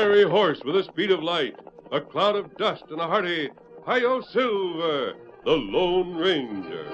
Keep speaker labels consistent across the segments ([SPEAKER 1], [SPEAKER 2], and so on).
[SPEAKER 1] fiery horse with the speed of light, a cloud of dust, and a hearty Hi-Yo Silver, the Lone Ranger.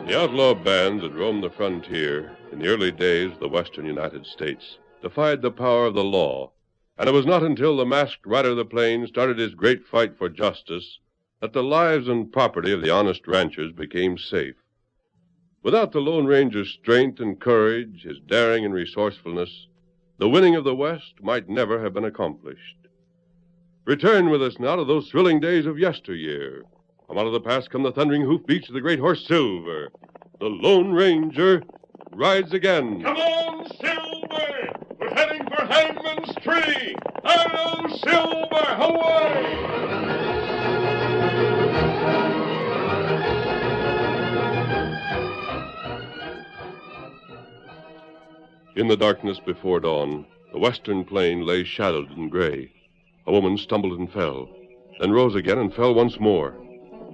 [SPEAKER 1] The outlaw bands that roamed the frontier in the early days of the western United States defied the power of the law, and it was not until the masked rider of the plains started his great fight for justice that the lives and property of the honest ranchers became safe. Without the Lone Ranger's strength and courage, his daring and resourcefulness, the winning of the West might never have been accomplished. Return with us now to those thrilling days of yesteryear. From out of the past come the thundering hoofbeats of the great horse Silver. The Lone Ranger rides again.
[SPEAKER 2] Come on, Silver! We're heading for Hangman's tree! Hello, Silver! Away!
[SPEAKER 1] In the darkness before dawn, the western plain lay shadowed and gray. A woman stumbled and fell, then rose again and fell once more.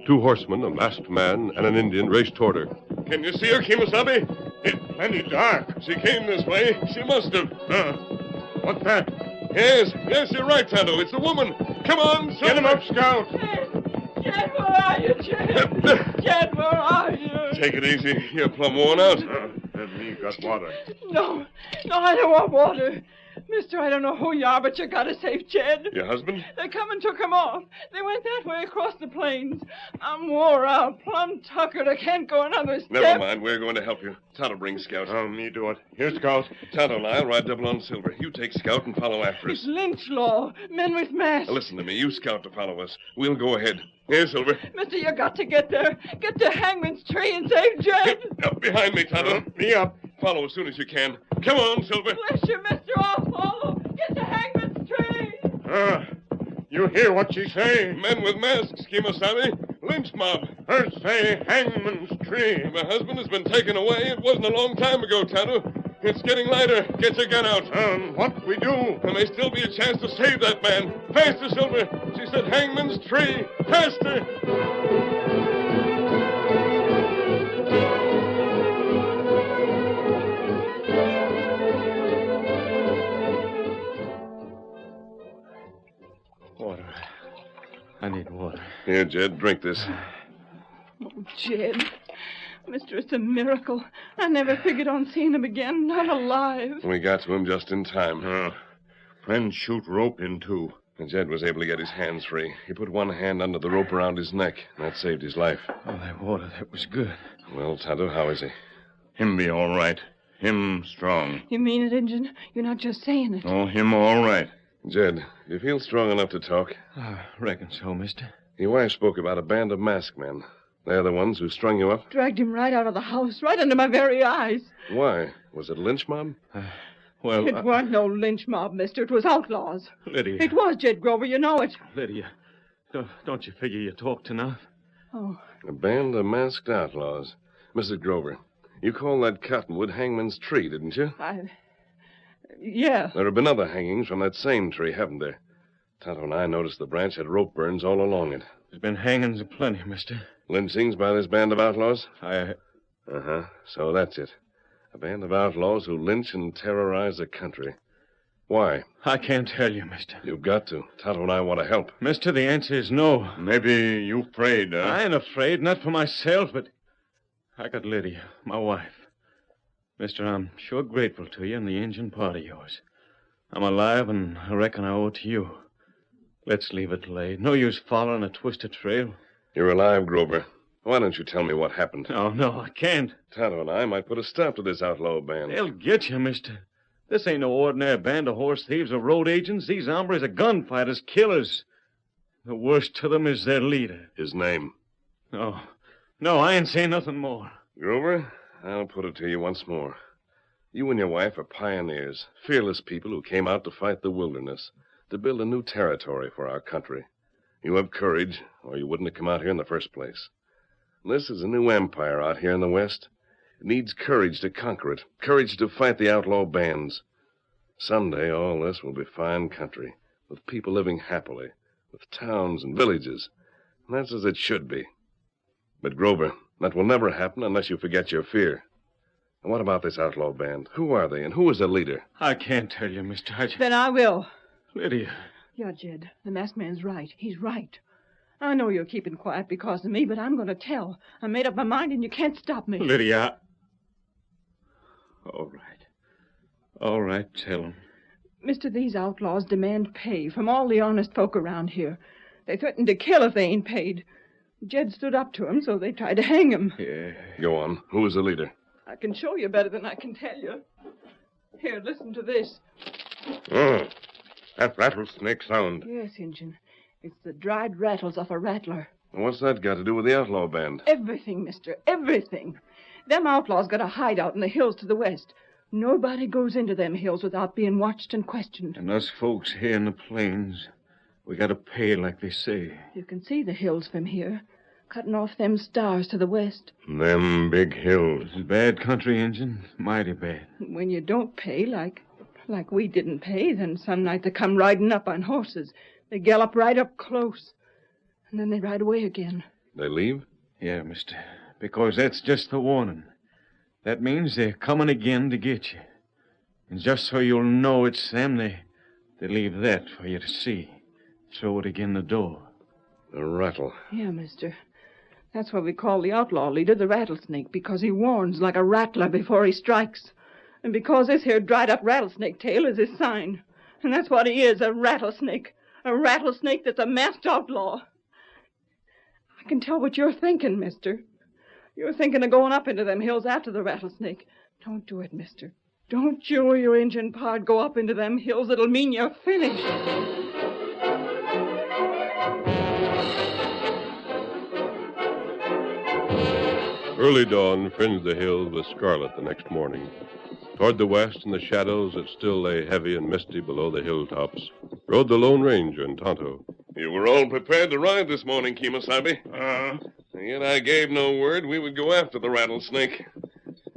[SPEAKER 1] Two horsemen, a masked man, and an Indian raced toward her.
[SPEAKER 2] Can you see her, Kimasabi? It's plenty dark. She came this way. She must have. What's that? Yes, you're right, Tonto. It's a woman. Come on, Silver. Get him up, Scout.
[SPEAKER 3] Jed, where are you, Jed? Jed, where are you?
[SPEAKER 2] Take it easy. You're plumb worn out. And me got water.
[SPEAKER 3] No, I don't want water. Mister, I don't know who you are, but you gotta save Jed.
[SPEAKER 2] Your husband?
[SPEAKER 3] They come and took him off. They went that way across the plains. I'm wore out, plumb tuckered. I can't go another step.
[SPEAKER 2] Never mind. We're going to help you. Tonto, bring Scout. Me do it. Here, Scout. Tonto and I'll ride double on Silver. You take Scout and follow after us.
[SPEAKER 3] It's lynch law. Men with masks.
[SPEAKER 2] Now, listen to me. You Scout to follow us. We'll go ahead. Here, Silver.
[SPEAKER 3] Mister, you got to get there. Get to Hangman's tree and save Jed.
[SPEAKER 2] Up behind me, Tonto. Me up. Follow as soon as you can. Come on, Silver.
[SPEAKER 3] Bless you, mister. I'll follow. Get to Hangman's tree.
[SPEAKER 2] You hear what she say? Men with masks, Kimasabi. Lynch mob. Her say Hangman's tree. My husband has been taken away. It wasn't a long time ago, Tonto. It's getting lighter. Get your gun out. What we do? There may still be a chance to save that man. Faster, Silver. She said Hangman's tree. Faster.
[SPEAKER 4] Water. I need water.
[SPEAKER 2] Here, Jed, drink this.
[SPEAKER 3] Oh, Jed. Mister, it's a miracle. I never figured on seeing him again, not alive.
[SPEAKER 2] We got to him just in time. Friend shoot rope in two. And Jed was able to get his hands free. He put one hand under the rope around his neck. That saved his life.
[SPEAKER 4] Oh, that water, that was good.
[SPEAKER 2] Well, Tonto, how is he?
[SPEAKER 5] Him be all right. Him strong.
[SPEAKER 3] You mean it, Injun? You're not just saying it.
[SPEAKER 5] Oh, him all right.
[SPEAKER 2] Jed, do you feel strong enough to talk?
[SPEAKER 4] I reckon so, mister.
[SPEAKER 2] Your wife spoke about a band of masked men. They're the ones who strung you up?
[SPEAKER 3] Dragged him right out of the house, right under my very eyes.
[SPEAKER 2] Why? Was it a lynch mob?
[SPEAKER 3] It weren't no lynch mob, mister. It was outlaws.
[SPEAKER 4] Lydia.
[SPEAKER 3] It was, Jed Grover. You know it.
[SPEAKER 4] Lydia, Don't you figure you talked enough?
[SPEAKER 3] Oh,
[SPEAKER 6] A band of masked outlaws. Mrs. Grover, you called that cottonwood Hangman's tree, didn't you?
[SPEAKER 3] Yeah.
[SPEAKER 6] There have been other hangings from that same tree, haven't there? Tonto and I noticed the branch had rope burns all along it.
[SPEAKER 4] There's been hangings aplenty, mister.
[SPEAKER 6] Lynchings by this band of outlaws?
[SPEAKER 4] Uh-huh.
[SPEAKER 6] So that's it. A band of outlaws who lynch and terrorize the country. Why?
[SPEAKER 4] I can't tell you, mister.
[SPEAKER 6] You've got to. Tonto and I want to help.
[SPEAKER 4] Mister, the answer is no.
[SPEAKER 5] Maybe you afraid, huh?
[SPEAKER 4] I ain't afraid, not for myself, but I got Lydia, my wife. Mister, I'm sure grateful to you and the Injun part of yours. I'm alive, and I reckon I owe it to you. Let's leave it lay. No use following a twisted trail.
[SPEAKER 6] You're alive, Grover. Why don't you tell me what happened?
[SPEAKER 4] No, I can't.
[SPEAKER 6] Tonto and I might put a stop to this outlaw band.
[SPEAKER 4] They'll get you, mister. This ain't no ordinary band of horse thieves or road agents. These hombres are gunfighters, killers. The worst to them is their leader.
[SPEAKER 6] His name?
[SPEAKER 4] No, I ain't saying nothing more.
[SPEAKER 6] Grover, I'll put it to you once more. You and your wife are pioneers, fearless people who came out to fight the wilderness, to build a new territory for our country. You have courage, or you wouldn't have come out here in the first place. This is a new empire out here in the West. It needs courage to conquer it, courage to fight the outlaw bands. Someday all this will be fine country, with people living happily, with towns and villages. And that's as it should be. But, Grover, that will never happen unless you forget your fear. And what about this outlaw band? Who are they, and who is their leader?
[SPEAKER 4] I can't tell you, mister.
[SPEAKER 3] Then I will.
[SPEAKER 4] Lydia.
[SPEAKER 3] Yeah, Jed, the masked man's right. He's right. I know you're keeping quiet because of me, but I'm going to tell. I made up my mind, and you can't stop me.
[SPEAKER 4] Lydia. All right, tell him.
[SPEAKER 3] Mister, these outlaws demand pay from all the honest folk around here. They threaten to kill if they ain't paid. Jed stood up to him, so they tried to hang him.
[SPEAKER 4] Yeah.
[SPEAKER 6] Go on. Who is the leader?
[SPEAKER 3] I can show you better than I can tell you. Here, listen to this.
[SPEAKER 2] Oh, that rattlesnake sound.
[SPEAKER 3] Yes, Injun. It's the dried rattles off a rattler.
[SPEAKER 6] What's that got to do with the outlaw band?
[SPEAKER 3] Everything, mister, everything. Them outlaws got a hideout in the hills to the west. Nobody goes into them hills without being watched and questioned.
[SPEAKER 4] And us folks here in the plains, we gotta pay like they say.
[SPEAKER 3] You can see the hills from here, cutting off them stars to the west.
[SPEAKER 2] Them big hills.
[SPEAKER 4] It's bad country, Injun. Mighty bad.
[SPEAKER 3] When you don't pay, like we didn't pay, then some night they come riding up on horses. They gallop right up close, and then they ride away again.
[SPEAKER 6] They leave?
[SPEAKER 4] Yeah, mister. Because that's just the warning. That means they're coming again to get you. And just so you'll know it's them, they leave that for you to see. Throw it again the door.
[SPEAKER 6] A rattle.
[SPEAKER 3] Yeah, mister. That's why we call the outlaw leader the rattlesnake, because he warns like a rattler before he strikes. And because this here dried-up rattlesnake tail is his sign. And that's what he is, a rattlesnake. A rattlesnake that's a masked outlaw. I can tell what you're thinking, mister. You're thinking of going up into them hills after the rattlesnake. Don't do it, mister. Don't you or your Injun pard go up into them hills. It'll mean you're finished.
[SPEAKER 1] Early dawn fringed the hills with scarlet the next morning. Toward the west, in the shadows that still lay heavy and misty below the hilltops, rode the Lone Ranger and Tonto.
[SPEAKER 6] You were all prepared to ride this morning, Kemosabe. And yet I gave no word we would go after the rattlesnake.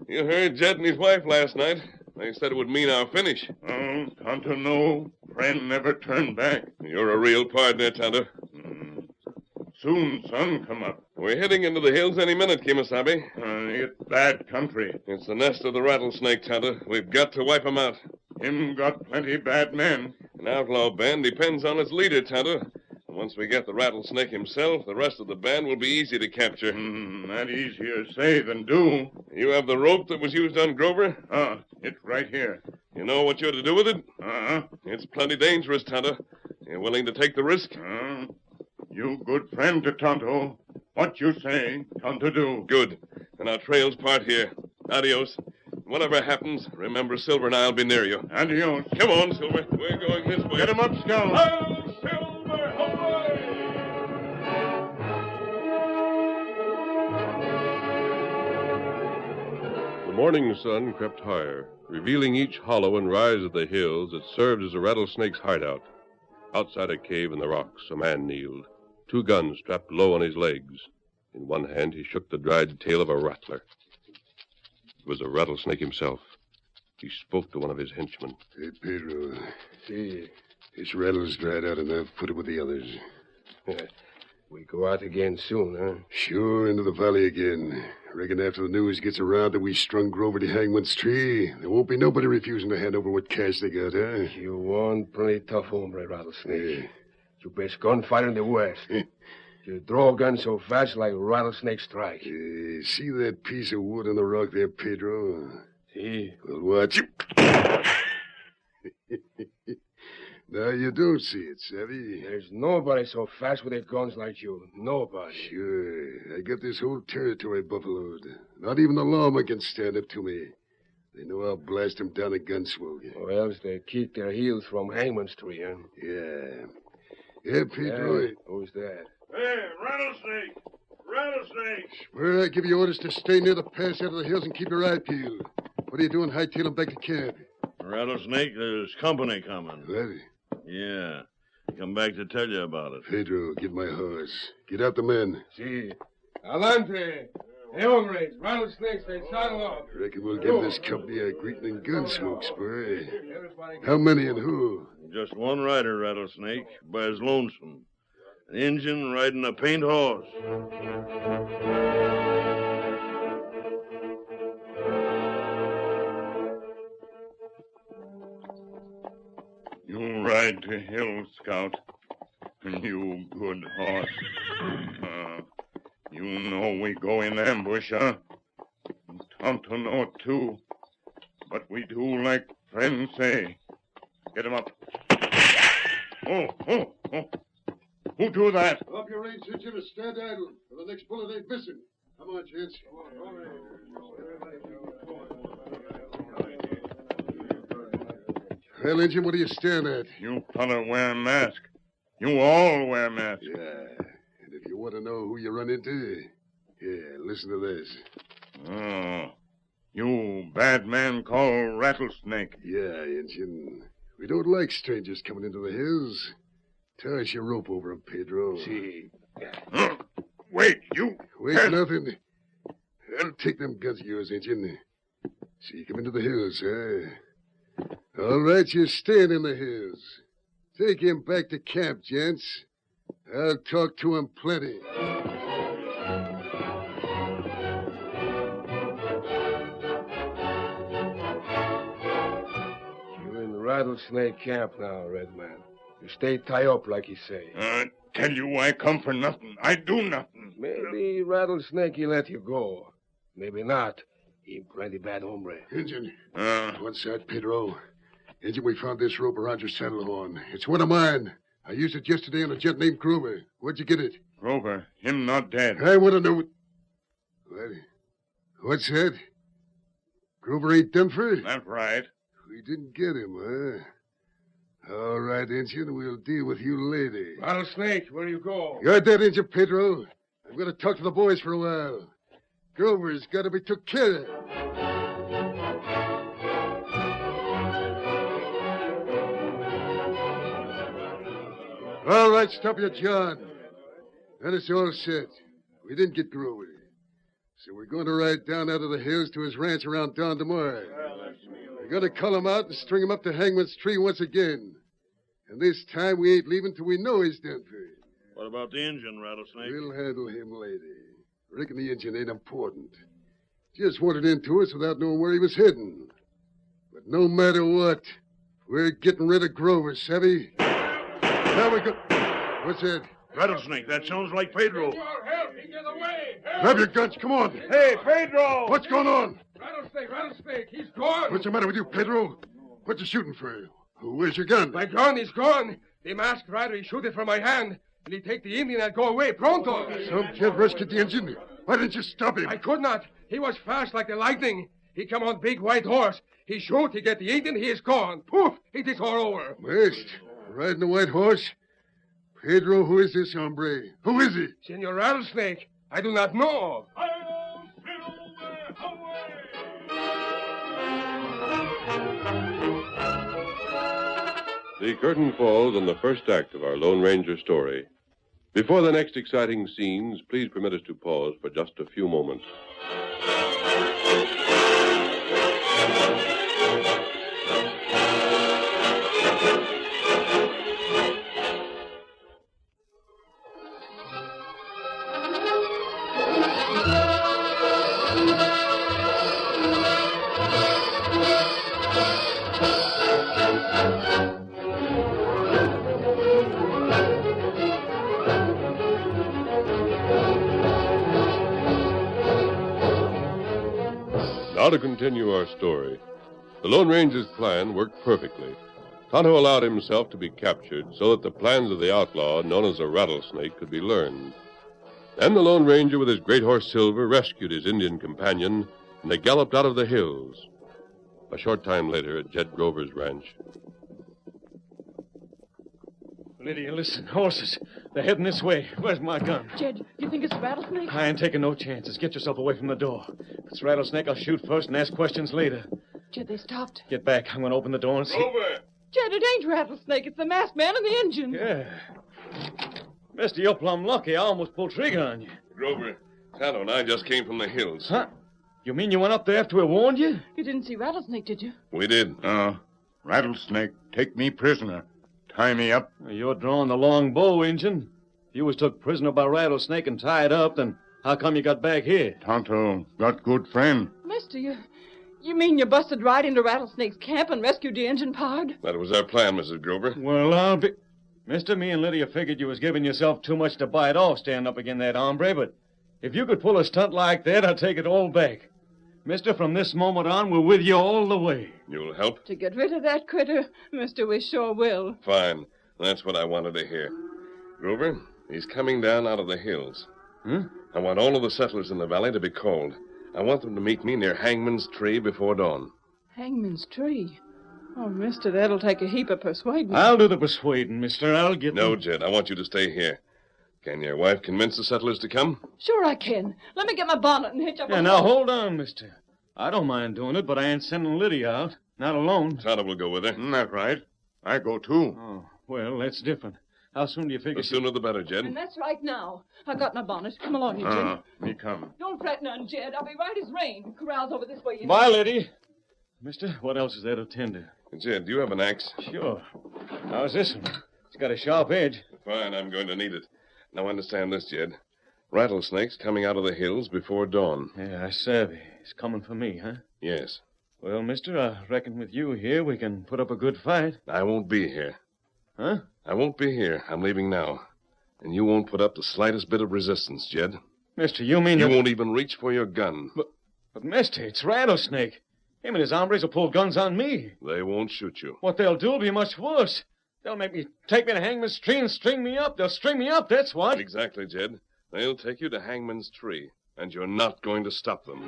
[SPEAKER 6] You heard Jed and his wife last night. They said it would mean our finish.
[SPEAKER 2] Tonto no. Friend never turn back.
[SPEAKER 6] You're a real partner, Tonto.
[SPEAKER 2] Soon sun come up.
[SPEAKER 6] We're heading into the hills any minute, Kemosabe.
[SPEAKER 2] It's bad country.
[SPEAKER 6] It's the nest of the rattlesnake, Tonto. We've got to wipe him out.
[SPEAKER 2] Him got plenty bad men.
[SPEAKER 6] An outlaw band depends on its leader, Tonto. And once we get the rattlesnake himself, the rest of the band will be easy to capture.
[SPEAKER 2] That easier say than do.
[SPEAKER 6] You have the rope that was used on Grover?
[SPEAKER 2] It's right here.
[SPEAKER 6] You know what you're to do with it? It's plenty dangerous, Tonto. You willing to take the risk?
[SPEAKER 2] You good friend to Tonto. What you say, Tonto do.
[SPEAKER 6] Good. And our trails part here. Adios. Whatever happens, remember Silver and I'll be near you.
[SPEAKER 2] Adios.
[SPEAKER 6] Come on, Silver. We're going this way.
[SPEAKER 2] Get him up, Scout.
[SPEAKER 6] Oh, Silver, away!
[SPEAKER 1] The morning sun crept higher, revealing each hollow and rise of the hills that served as a rattlesnake's hideout. Outside a cave in the rocks, a man kneeled. 2 guns strapped low on his legs. In one hand, he shook the dried tail of a rattler. It was a rattlesnake himself. He spoke to one of his henchmen.
[SPEAKER 7] Hey, Pedro. See, this rattle's dried out enough. Put it with the others.
[SPEAKER 8] We go out again soon, huh?
[SPEAKER 7] Sure, into the valley again. Reckon after the news gets around that we strung Grover to Hangman's tree, there won't be nobody refusing to hand over what cash they got, huh?
[SPEAKER 8] You one pretty tough hombre, Rattlesnake. You best gunfighter in the West. You draw a gun so fast like rattlesnake strike.
[SPEAKER 7] See that piece of wood on the rock there, Pedro?
[SPEAKER 8] See?
[SPEAKER 7] Well, watch it. Now, you don't see it, savvy?
[SPEAKER 8] There's nobody so fast with their guns like you. Nobody.
[SPEAKER 7] Sure. I got this whole territory buffaloed. Not even the lawmen can stand up to me. They know I'll blast them down a gun smoke.
[SPEAKER 8] Or else they keep their heels from Hangman's tree, huh?
[SPEAKER 7] Yeah. Yeah, Pedro.
[SPEAKER 8] Yeah. Who's that?
[SPEAKER 2] Hey, Rattlesnake! Rattlesnake!
[SPEAKER 7] Where I give you orders to stay near the pass out of the hills and keep your eye peeled. What are you doing hightailing back to camp?
[SPEAKER 4] Rattlesnake, there's company coming.
[SPEAKER 7] What?
[SPEAKER 4] Yeah. Come back to tell you about it.
[SPEAKER 7] Pedro, get my horse. Get out the men.
[SPEAKER 8] See. Alante. Hey, hombres. Rattlesnakes, they saddle off.
[SPEAKER 7] Reckon we'll give this company a greeting and gun smoke spray. How many and who?
[SPEAKER 4] Just one rider, Rattlesnake, by his lonesome. An Injun riding a paint horse.
[SPEAKER 5] You ride to hill, Scout. You good horse. You know we go in ambush, huh? Tonto know it, too. But we do like friends say. Get him up. Oh. Who do that?
[SPEAKER 7] Drop your reins, Injun, and stand idle. For the next bullet ain't missing. Come on, gents. Well, Injun, what are you staring at?
[SPEAKER 5] You fella wear mask. You all wear mask.
[SPEAKER 7] Yeah. And if you want to know who you run into, here, listen to this.
[SPEAKER 5] Oh. You bad man called Rattlesnake.
[SPEAKER 7] Yeah, Injun. We don't like strangers coming into the hills. Tie us your rope over him, Pedro.
[SPEAKER 8] See.
[SPEAKER 5] Wait, you...
[SPEAKER 7] Wait, nothing. I'll take them guns of yours, Injun. See you come into the hills, huh? All right, you're staying in the hills. Take him back to camp, gents. I'll talk to him plenty.
[SPEAKER 8] You're in the Rattlesnake camp now, Red Man. You stay tie up like you say.
[SPEAKER 5] Tell you I come for nothing. I do nothing.
[SPEAKER 8] Maybe Rattlesnake he let you go. Maybe not. He plenty bad hombre.
[SPEAKER 7] Injun. What's that, Pedro? Injun, we found this rope around your saddle horn. It's one of mine. I used it yesterday on a gent named Grover. Where'd you get it?
[SPEAKER 5] Grover, him not dead.
[SPEAKER 7] I want to know... What? What's that? Grover ain't done for?
[SPEAKER 5] That's right.
[SPEAKER 7] We didn't get him, huh? All right, Injun, we'll deal with you later.
[SPEAKER 8] Rattlesnake, where you go?
[SPEAKER 7] You're dead, Injun, Pedro. I'm going to talk to the boys for a while. Grover's got to be took care of. All right, stop your John. Then it's all set. We didn't get Grover. So we're going to ride down out of the hills to his ranch around dawn tomorrow. We're going to cull him out and string him up to Hangman's tree once again. And this time we ain't leaving till we know he's done for.
[SPEAKER 4] What about the Injun, Rattlesnake?
[SPEAKER 7] We'll handle him later. Reckon the Injun ain't important. Just wandered into us without knowing where he was heading. But no matter what, we're getting rid of Grover, savvy? Now we go... What's that?
[SPEAKER 4] Rattlesnake, that sounds like Pedro.
[SPEAKER 8] Help! He get away!
[SPEAKER 7] Grab your guns, come on.
[SPEAKER 8] Hey, Pedro!
[SPEAKER 7] What's going on?
[SPEAKER 8] Rattlesnake, he's gone!
[SPEAKER 7] What's the matter with you, Pedro? What you shooting for? Where's your gun?
[SPEAKER 8] My gun is gone. The masked rider, he shoot it from my hand. And he take the Indian and go away, pronto.
[SPEAKER 7] Some kid rescued the engine. Why didn't you stop him?
[SPEAKER 8] I could not. He was fast like the lightning. He come on big white horse. He shoot, he get the Indian, he is gone. Poof, it is all over.
[SPEAKER 7] West, riding a white horse? Pedro, who is this hombre? Who is he?
[SPEAKER 8] Senor Rattlesnake, I do not know.
[SPEAKER 1] The curtain falls on the first act of our Lone Ranger story. Before the next exciting scenes, please permit us to pause for just a few moments. Now to continue our story. The Lone Ranger's plan worked perfectly. Tonto allowed himself to be captured so that the plans of the outlaw, known as a rattlesnake, could be learned. Then the Lone Ranger, with his great horse Silver, rescued his Indian companion, and they galloped out of the hills. A short time later, at Jed Grover's ranch.
[SPEAKER 4] Lydia, listen. Horses. They're heading this way. Where's my gun?
[SPEAKER 3] Jed, you think it's a rattlesnake?
[SPEAKER 4] I ain't taking no chances. Get yourself away from the door. If it's a rattlesnake, I'll shoot first and ask questions later.
[SPEAKER 3] Jed, they stopped.
[SPEAKER 4] Get back. I'm going to open the door and see.
[SPEAKER 2] Over!
[SPEAKER 3] Jed, it ain't rattlesnake. It's the masked man and the engine.
[SPEAKER 4] Yeah. Mister, you're plumb lucky. I almost pulled trigger on you.
[SPEAKER 6] Grover, Tonto and I just came from the hills.
[SPEAKER 4] Huh? You mean you went up there after we warned you?
[SPEAKER 3] You didn't see rattlesnake, did you?
[SPEAKER 6] We did.
[SPEAKER 5] Rattlesnake, take me prisoner. Tie me up.
[SPEAKER 4] You're drawing the long bow, Injun. If you was took prisoner by rattlesnake and tied up, then how come you got back here?
[SPEAKER 5] Tonto got good friend.
[SPEAKER 3] Mister, you mean you busted right into Rattlesnake's camp and rescued the engine pard?
[SPEAKER 6] That was our plan, Mrs. Grover.
[SPEAKER 4] Well, I'll be... Mister, me and Lydia figured you was giving yourself too much to bite off standing up against that hombre, but if you could pull a stunt like that, I'll take it all back. Mister, from this moment on, we're with you all the way.
[SPEAKER 6] You'll help?
[SPEAKER 3] To get rid of that critter, mister, we sure will.
[SPEAKER 6] Fine. That's what I wanted to hear. Grover, he's coming down out of the hills.
[SPEAKER 4] Huh?
[SPEAKER 6] I want all of the settlers in the valley to be called. I want them to meet me near Hangman's tree before dawn.
[SPEAKER 3] Hangman's tree? Oh, mister, that'll take a heap of persuading.
[SPEAKER 4] I'll do the persuading, mister. I'll get
[SPEAKER 6] No,
[SPEAKER 4] them.
[SPEAKER 6] Jed, I want you to stay here. Can your wife convince the settlers to come?
[SPEAKER 3] Sure I can. Let me get my bonnet and hitch up
[SPEAKER 4] Yeah,
[SPEAKER 3] a
[SPEAKER 4] now
[SPEAKER 3] horse.
[SPEAKER 4] hold on, mister. I don't mind doing it, but I ain't sending Lydia out. Not alone.
[SPEAKER 6] Tonto will go with her.
[SPEAKER 5] That's right. I go too.
[SPEAKER 4] Oh, well, that's different. How soon do you figure...
[SPEAKER 6] The sooner the better, Jed.
[SPEAKER 3] And that's right now. I got my bonnet. Come along, you Jim.
[SPEAKER 5] Me come.
[SPEAKER 3] Don't fret none, Jed. I'll be right as rain. Corral's over this way. You
[SPEAKER 4] Bye, Lydia. Mister, what else is there to tend to?
[SPEAKER 6] Jed, do you have an axe?
[SPEAKER 4] Sure. How's this one? It's got a sharp edge.
[SPEAKER 6] Fine, I'm going to need it. Now understand this, Jed. Rattlesnakes coming out of the hills before dawn.
[SPEAKER 4] Yeah, I savvy. It's coming for me, huh?
[SPEAKER 6] Yes.
[SPEAKER 4] Well, mister, I reckon with you here we can put up a good fight.
[SPEAKER 6] I won't be here.
[SPEAKER 4] Huh?
[SPEAKER 6] I won't be here. I'm leaving now. And you won't put up the slightest bit of resistance, Jed.
[SPEAKER 4] Mister, you mean
[SPEAKER 6] You
[SPEAKER 4] that...
[SPEAKER 6] won't even reach for your gun.
[SPEAKER 4] But, mister, it's Rattlesnake. Him and his hombres will pull guns on me.
[SPEAKER 6] They won't shoot you.
[SPEAKER 4] What they'll do will be much worse. They'll take me to Hangman's tree and string me up. They'll string me up, that's what.
[SPEAKER 6] Exactly, Jed. They'll take you to Hangman's tree, and you're not going to stop them.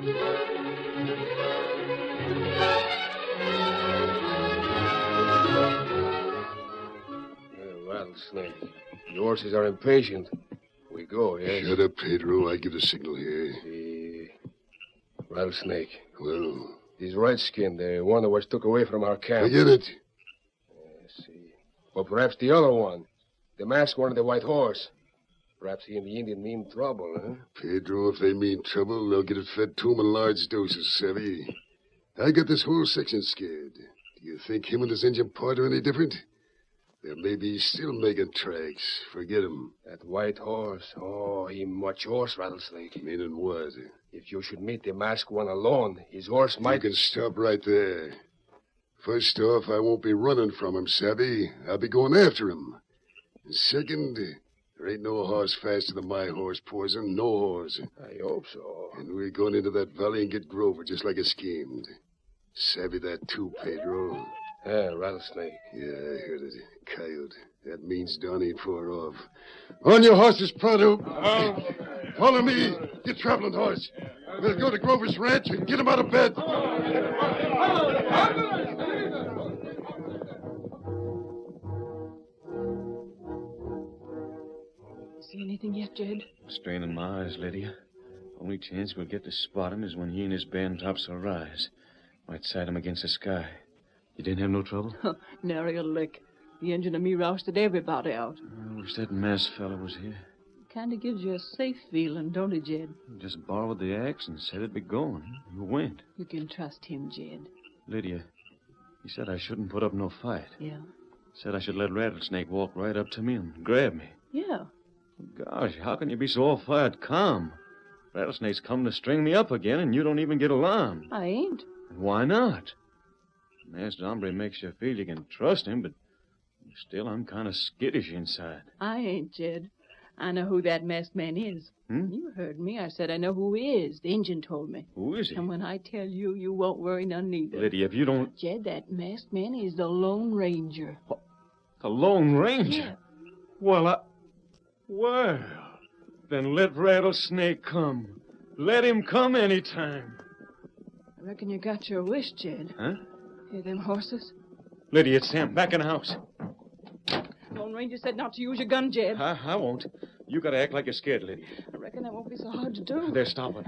[SPEAKER 8] Rattlesnake. The horses are impatient. We go, yes?
[SPEAKER 7] Shut up, Pedro. I give the signal here.
[SPEAKER 8] Rattlesnake.
[SPEAKER 7] Well,
[SPEAKER 8] He's redskin, the one that was took away from our camp.
[SPEAKER 7] I get it.
[SPEAKER 8] Let's see. Or perhaps the other one. The masked one of the white horse. Perhaps he and the Indian mean trouble, huh?
[SPEAKER 7] Pedro, if they mean trouble, they'll get it fed to 'em in large doses, savvy? I got this whole section scared. Do you think him and his Indian part are any different? They're maybe still making tracks. Forget 'em.
[SPEAKER 8] That white horse. Oh, he much horse, Rattlesnake.
[SPEAKER 7] Meaning what?
[SPEAKER 8] If you should meet the masked one alone, his horse
[SPEAKER 7] You
[SPEAKER 8] might...
[SPEAKER 7] can stop right there. First off, I won't be running from him, savvy? I'll be going after him. And second, there ain't no horse faster than my horse, Poison. No horse.
[SPEAKER 8] I hope so.
[SPEAKER 7] And we're going into that valley and get Grover just like I schemed. Savvy that too, Pedro.
[SPEAKER 8] Yeah, Rattlesnake.
[SPEAKER 7] Yeah, I heard it. Coyote. That means Don ain't far off. On your horses, pronto. Follow me, you traveling horse. We'll go to Grover's ranch and get him out of bed.
[SPEAKER 3] See anything yet, Jed?
[SPEAKER 4] Straining my eyes, Lydia. Only chance we'll get to spot him is when he and his band tops will rise. Might sight him against the sky. You didn't have no trouble?
[SPEAKER 3] Nary a lick. The engine and me rousted everybody out.
[SPEAKER 4] I wish that masked fellow was here.
[SPEAKER 3] Kind of gives you a safe feeling, don't it, Jed?
[SPEAKER 4] He just borrowed the axe and said it'd be going. Who went?
[SPEAKER 3] You can trust him, Jed.
[SPEAKER 4] Lydia, he said I shouldn't put up no fight.
[SPEAKER 3] Yeah?
[SPEAKER 4] Said I should let Rattlesnake walk right up to me and grab me.
[SPEAKER 3] Yeah.
[SPEAKER 4] Gosh, how can you be so all-fired calm? Rattlesnake's come to string me up again, and you don't even get alarmed.
[SPEAKER 3] I ain't.
[SPEAKER 4] Why not? Masked hombre makes you feel you can trust him, but still I'm kind of skittish inside.
[SPEAKER 3] I ain't, Jed. I know who that masked man is. You heard me. I said I know who he is. The Injun told me.
[SPEAKER 4] Who is he?
[SPEAKER 3] And when I tell you, you won't worry none neither.
[SPEAKER 4] Lydia, if you don't...
[SPEAKER 3] Jed, that masked man is the Lone Ranger.
[SPEAKER 4] The Lone Ranger?
[SPEAKER 3] Yeah.
[SPEAKER 4] Well, then let Rattlesnake come. Let him come anytime.
[SPEAKER 3] I reckon you got your wish, Jed.
[SPEAKER 4] Huh?
[SPEAKER 3] Hear them horses?
[SPEAKER 4] Lydia, it's Sam. Back in the house.
[SPEAKER 3] Lone Ranger said not to use your gun, Jed.
[SPEAKER 4] I won't. You gotta act like you're scared, Lydia.
[SPEAKER 3] I reckon that won't be so hard to do.
[SPEAKER 4] They're stopping.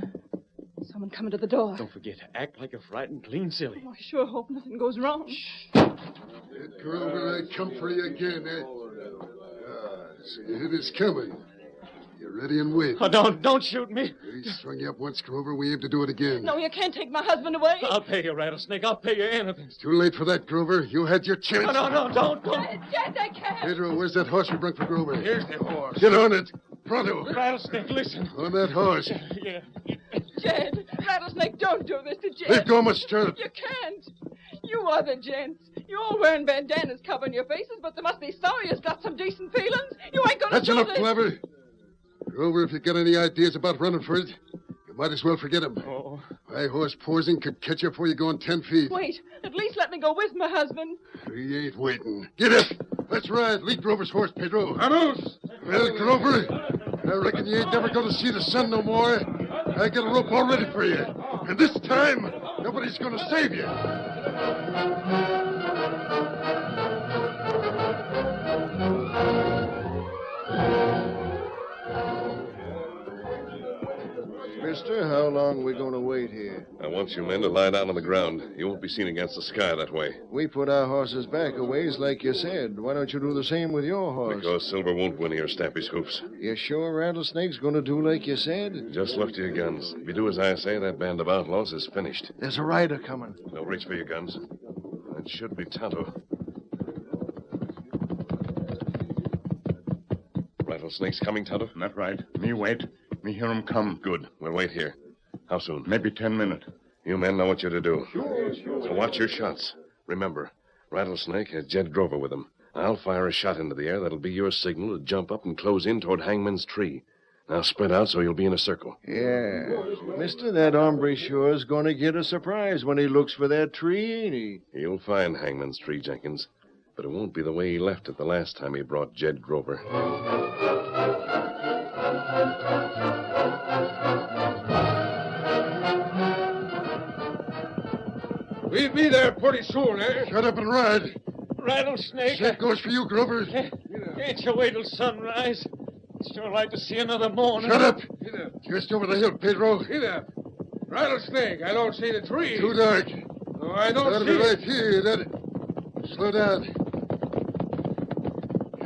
[SPEAKER 3] Someone coming to the door.
[SPEAKER 4] Don't forget, act like you're frightened, clean silly.
[SPEAKER 3] Oh, I sure hope nothing goes wrong.
[SPEAKER 7] Ed Grover, I come for you again, eh? So you hit us coming. You're ready and wait.
[SPEAKER 4] Oh, don't shoot me.
[SPEAKER 7] He strung you up once, Grover. We aim to do it again.
[SPEAKER 3] No, you can't take my husband away.
[SPEAKER 4] I'll pay you, Rattlesnake. I'll pay you anything.
[SPEAKER 7] It's too late for that, Grover. You had your chance.
[SPEAKER 4] No, don't.
[SPEAKER 3] Jed, I can't.
[SPEAKER 7] Pedro, where's that horse we brought for Grover?
[SPEAKER 5] Here's the horse.
[SPEAKER 7] Get on it. Pronto.
[SPEAKER 4] Rattlesnake, listen.
[SPEAKER 7] On that horse.
[SPEAKER 4] Yeah.
[SPEAKER 3] Jed, Rattlesnake, don't do this to Jed.
[SPEAKER 7] Leave go, Miss Stirrup.
[SPEAKER 3] You can't. You are the gents. You're all wearing bandanas covering your faces, but there must be some of you's got some decent feelings. You ain't gonna
[SPEAKER 7] That's
[SPEAKER 3] do
[SPEAKER 7] enough,
[SPEAKER 3] this.
[SPEAKER 7] Clever. Grover, if you got any ideas about running for it, you might as well forget 'em.
[SPEAKER 4] Oh.
[SPEAKER 7] My horse Poison could catch you before you go on 10 feet.
[SPEAKER 3] Wait, at least let me go with my husband.
[SPEAKER 7] He ain't waiting. Get up. Let's ride. Lead Grover's horse, Pedro.
[SPEAKER 2] Vamos!
[SPEAKER 7] Well, Grover, I reckon you ain't never going to see the sun no more. I got a rope all ready for you. And this time, nobody's going to save you.
[SPEAKER 9] Mister, how long are we going to wait here?
[SPEAKER 6] I want you men to lie down on the ground. You won't be seen against the sky that way.
[SPEAKER 9] We put our horses back a ways like you said. Why don't you do the same with your horse?
[SPEAKER 6] Because Silver won't win here, Stampy's hoofs.
[SPEAKER 9] You sure Rattlesnake's going to do like you said?
[SPEAKER 6] Just look to your guns. If you do as I say, that band of outlaws is finished.
[SPEAKER 9] There's a rider coming.
[SPEAKER 6] Don't reach for your guns. It should be Tonto. Rattlesnake's coming, Tonto?
[SPEAKER 5] Not right. Me wait. Me hear him come.
[SPEAKER 6] Good. We'll wait here. How soon?
[SPEAKER 5] Maybe 10 minutes.
[SPEAKER 6] You men know what you're to do. So watch your shots. Remember, Rattlesnake has Jed Grover with him. I'll fire a shot into the air that'll be your signal to jump up and close in toward Hangman's tree. Now spread out so you'll be in a circle.
[SPEAKER 9] Yeah. Mister, that hombre sure is going to get a surprise when he looks for that tree, ain't he?
[SPEAKER 6] He'll find Hangman's tree, Jenkins. But it won't be the way he left it the last time he brought Jed Grover.
[SPEAKER 2] We'll be there pretty soon, eh?
[SPEAKER 7] Shut up and ride.
[SPEAKER 4] Rattlesnake.
[SPEAKER 7] That goes for you, Grover.
[SPEAKER 4] Can't you wait till sunrise? I'd sure like to see another morning.
[SPEAKER 7] Shut up.
[SPEAKER 2] Hey there.
[SPEAKER 7] Just over the hill, Pedro.
[SPEAKER 2] Hey there. Rattlesnake, I don't see the tree.
[SPEAKER 7] Too dark.
[SPEAKER 2] No, I don't
[SPEAKER 7] That'll
[SPEAKER 2] see
[SPEAKER 7] be
[SPEAKER 2] it.
[SPEAKER 7] right here. Slow down.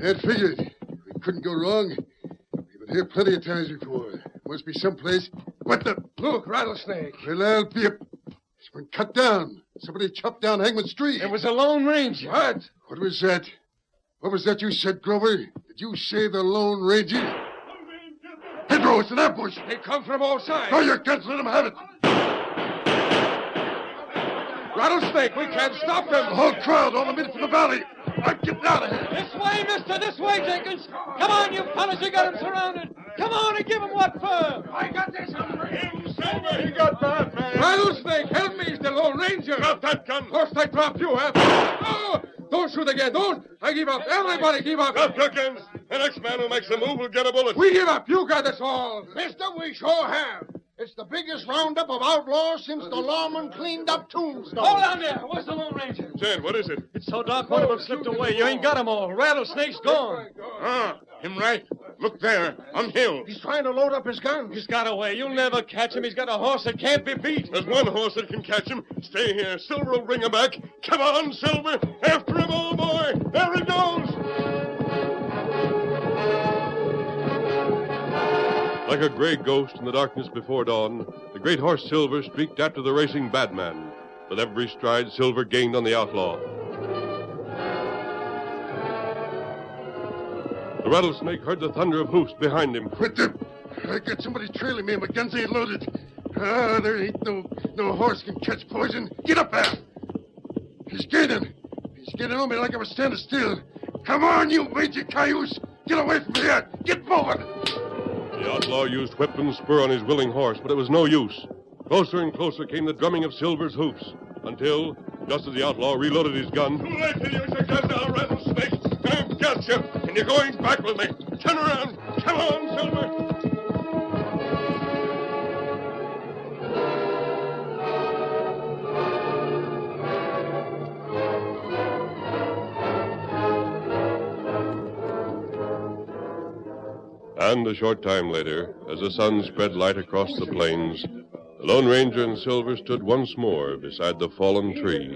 [SPEAKER 7] That figured. We couldn't go wrong. We've been here plenty of times before. Must be someplace. What the?
[SPEAKER 2] Look, Rattlesnake.
[SPEAKER 7] Well, I'll be up. It's been cut down. Somebody chopped down Hangman's tree.
[SPEAKER 4] It was a Lone Ranger.
[SPEAKER 2] What?
[SPEAKER 7] What was that? What was that you said, Grover? Did you say the Lone Ranger? Pedro, it's an ambush.
[SPEAKER 2] They come from all sides.
[SPEAKER 7] Throw your guns, let them have it.
[SPEAKER 2] Rattlesnake, we can't stop them.
[SPEAKER 7] The whole crowd, all the men from the valley. I'm getting out of here.
[SPEAKER 4] This way, mister, this way, Jenkins. Come on, you fellas, you got him surrounded. Come on and give him what for.
[SPEAKER 2] I got this. Silver, he got that, man. Rattlesnake, help me. It's the Lone Ranger. Drop that gun. First I drop you, huh? Oh, don't shoot again. Don't. I give up. Everybody give up.
[SPEAKER 1] Drop your guns. The next man who makes a move will get a bullet.
[SPEAKER 2] We give up. You got us all.
[SPEAKER 10] Mister, we sure have. It's the biggest roundup of outlaws since the lawman cleaned up Tombstone.
[SPEAKER 4] Hold on there. Where's the Lone Ranger?
[SPEAKER 1] Jed, what is it?
[SPEAKER 4] It's so dark, one of them slipped away. You ain't got 'em all. Rattlesnake's gone.
[SPEAKER 5] Him right. Look there, on hill.
[SPEAKER 10] He's trying to load up his guns.
[SPEAKER 4] He's got away. You'll never catch him. He's got a horse that can't be beat.
[SPEAKER 1] There's one horse that can catch him. Stay here. Silver will bring him back. Come on, Silver. After him, old boy. There he goes. Like a gray ghost in the darkness before dawn, the great horse Silver streaked after the racing badman. With every stride, Silver gained on the outlaw. The rattlesnake heard the thunder of hoofs behind him.
[SPEAKER 7] Quit them! I got somebody trailing me and my guns ain't loaded. Ah, there ain't no horse can catch poison. Get up there! He's gaining. He's getting on me like I was standing still. Come on, you major cayuse! Get away from here! Get moving!
[SPEAKER 1] The outlaw used whip and spur on his willing horse, but it was no use. Closer and closer came the drumming of Silver's hoofs, until, just as the outlaw reloaded his gun...
[SPEAKER 2] Too late to use your gun now, rattlesnake. I've got you, and you're going back with me. Turn around. Come on, Silver.
[SPEAKER 1] And a short time later, as the sun spread light across the plains, the Lone Ranger and Silver stood once more beside the fallen trees.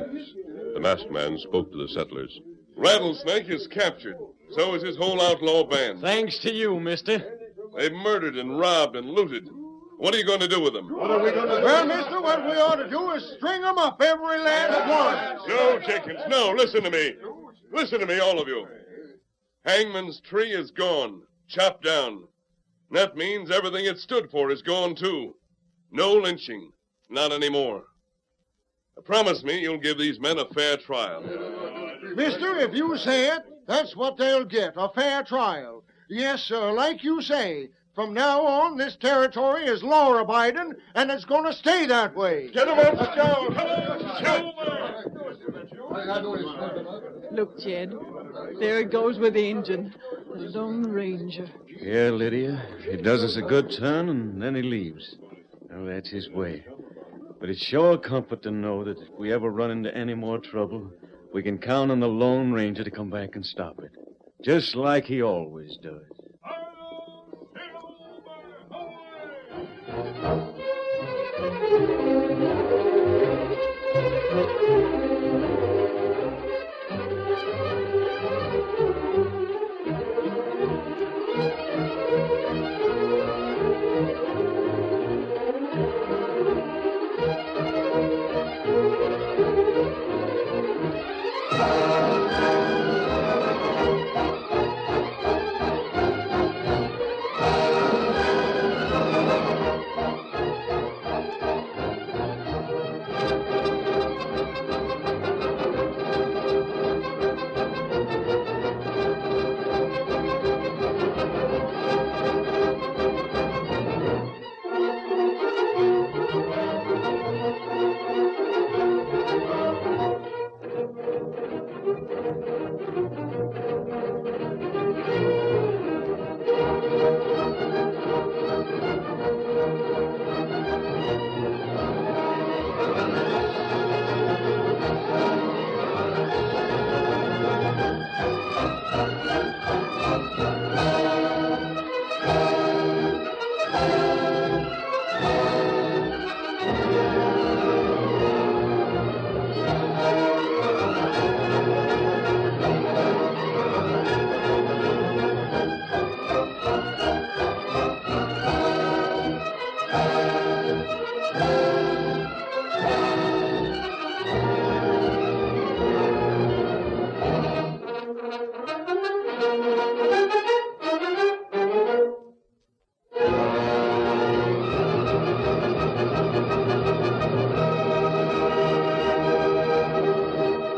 [SPEAKER 1] The masked man spoke to the settlers.
[SPEAKER 2] Rattlesnake is captured. So is his whole outlaw band.
[SPEAKER 4] Thanks to you, mister.
[SPEAKER 2] They've murdered and robbed and looted. What are you going to do with them?
[SPEAKER 10] What are we going to do? Well, mister, what we ought to do is string them up, every last one.
[SPEAKER 2] No, Jenkins, no. Listen to me. Listen to me, all of you. Hangman's tree is gone. Chopped down. That means everything it stood for is gone, too. No lynching. Not anymore. Promise me you'll give these men a fair trial.
[SPEAKER 10] Mister, if you say it, that's what they'll get, a fair trial. Yes, sir, like you say. From now on, this territory is law-abiding, and it's going to stay that way.
[SPEAKER 2] Get 'em up, Scout! Come on,
[SPEAKER 3] Look, Jed, there it goes with the Injun, the Lone Ranger.
[SPEAKER 4] Yeah, Lydia. He does us a good turn, and then he leaves. Well, that's his way. But it's sure a comfort to know that if we ever run into any more trouble, we can count on the Lone Ranger to come back and stop it. Just like he always does.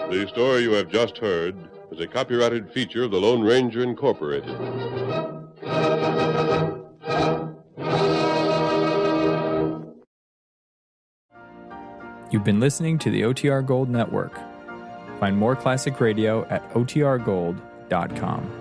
[SPEAKER 1] The story you have just heard is a copyrighted feature of the Lone Ranger Incorporated.
[SPEAKER 11] You've been listening to the OTR Gold Network. Find more classic radio at otrgold.com.